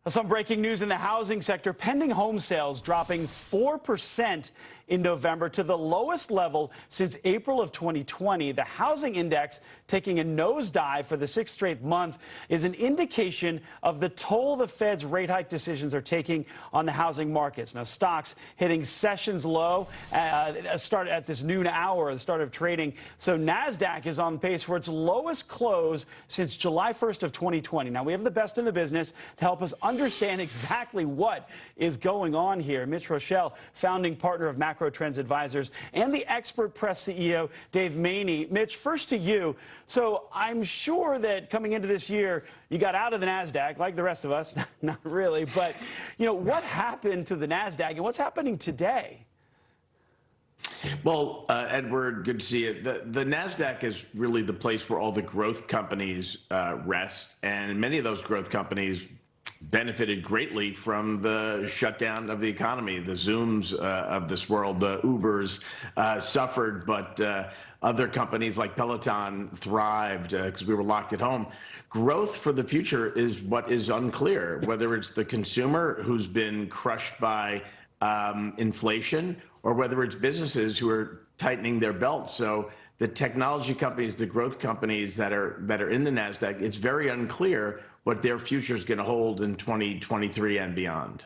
Some breaking news in the housing sector. Pending home sales dropping 4% in November to the lowest level since April of 2020. The housing index taking a nosedive for the sixth straight month is an indication of the toll the Fed's rate hike decisions are taking on the housing markets. Now, stocks hitting sessions low start at this noon hour, the start of trading. So NASDAQ is on pace for its lowest close since July 1st of 2020. Now, we have the best in the business to help us understand exactly what is going on here. Mitch Rochelle, founding partner of Macro Trends Advisors, and the expert press CEO, Dave Maney. Mitch, first to you. So I'm sure that coming into this year, you got out of the NASDAQ, like the rest of us. Not really, but, what happened to the NASDAQ and what's happening today? Well, Edward, good to see you. The NASDAQ is really the place where all the growth companies rest, and many of those growth companies benefited greatly from the shutdown of the economy. The Zooms of this world, the Ubers suffered, but other companies like Peloton thrived because we were locked at home. Growth for the future is what is unclear, whether it's the consumer who's been crushed by inflation or whether it's businesses who are tightening their belts. So the technology companies, the growth companies that are in the NASDAQ, it's very unclear what their future is going to hold in 2023 and beyond.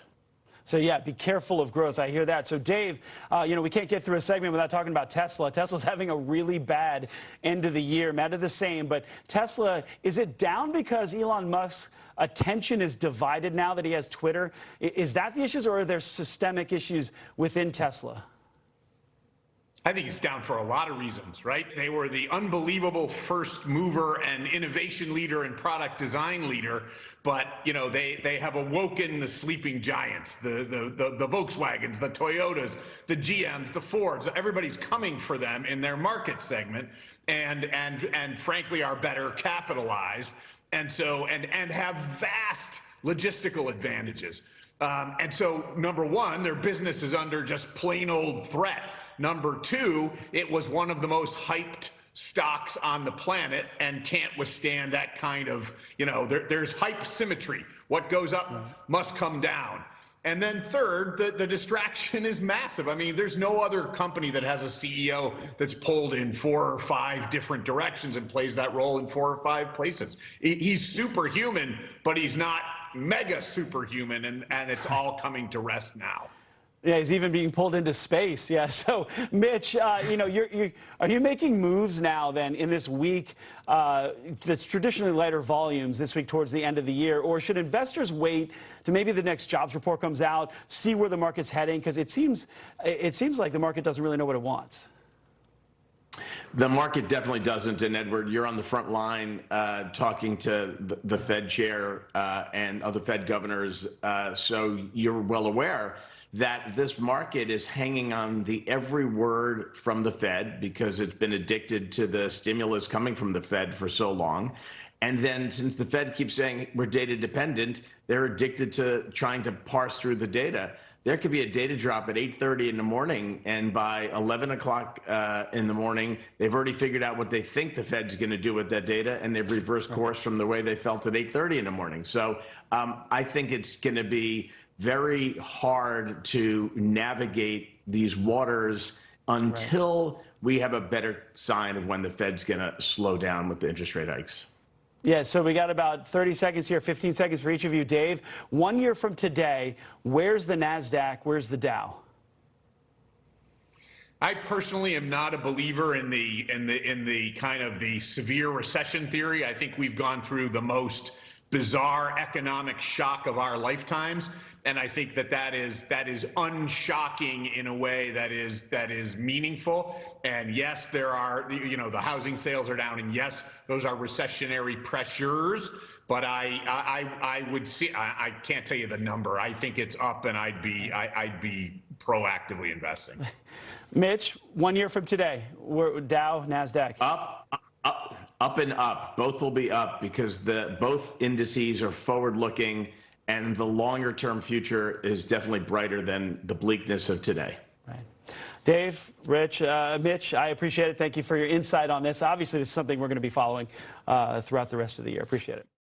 So, yeah, be careful of growth. I hear that. So, Dave, we can't get through a segment without talking about Tesla. Tesla's having a really bad end of the year. Meta the same. But Tesla, is it down because Elon Musk's attention is divided now that he has Twitter? Is that the issues, or are there systemic issues within Tesla? I think it's down for a lot of reasons, right? They were the unbelievable first mover and innovation leader and product design leader, but they have awoken the sleeping giants, the Volkswagens, the Toyotas, the GMs, the Fords. Everybody's coming for them in their market segment, and frankly are better capitalized, and have vast logistical advantages. And so, number one, their business is under just plain old threat. Number two, it was one of the most hyped stocks on the planet and can't withstand that kind of, there's hype symmetry. What goes up must come down. And then third, the distraction is massive. I mean, there's no other company that has a CEO that's pulled in 4 or 5 different directions and plays that role in 4 or 5 places. He's superhuman, but he's not mega superhuman, and it's all coming to rest now. Yeah, he's even being pulled into space. Yeah. So, Mitch, are you making moves now then in this week that's traditionally lighter volumes this week towards the end of the year, or should investors wait to maybe the next jobs report comes out, see where the market's heading? Because it seems like the market doesn't really know what it wants. The market definitely doesn't. And Edward, you're on the front line talking to the Fed chair and other Fed governors, so you're well aware that this market is hanging on the every word from the Fed because it's been addicted to the stimulus coming from the Fed for so long. And then since the Fed keeps saying we're data dependent, they're addicted to trying to parse through the data. There could be a data drop at 8:30 in the morning, and by 11 o'clock in the morning, they've already figured out what they think the Fed's going to do with that data, and they've reversed course from the way they felt at 8:30 in the morning. So I think it's going to be very hard to navigate these waters until we have a better sign of when the Fed's going to slow down with the interest rate hikes. Yeah, so we got about 30 seconds here, 15 seconds for each of you. Dave, 1 year from today, where's the NASDAQ? Where's the Dow? I personally am not a believer in the kind of the severe recession theory. I think we've gone through the most bizarre economic shock of our lifetimes, and I think that is unshocking in a way that is meaningful. And yes, there are, the housing sales are down, and yes, those are recessionary pressures, but I would see, I can't tell you the number. I think it's up, and I'd be proactively investing. Mitch, 1 year from today, Dow, NASDAQ? Up and up. Both will be up because both indices are forward-looking, and the longer-term future is definitely brighter than the bleakness of today. Right. Dave, Rich, Mitch, I appreciate it. Thank you for your insight on this. Obviously, this is something we're going to be following throughout the rest of the year. Appreciate it.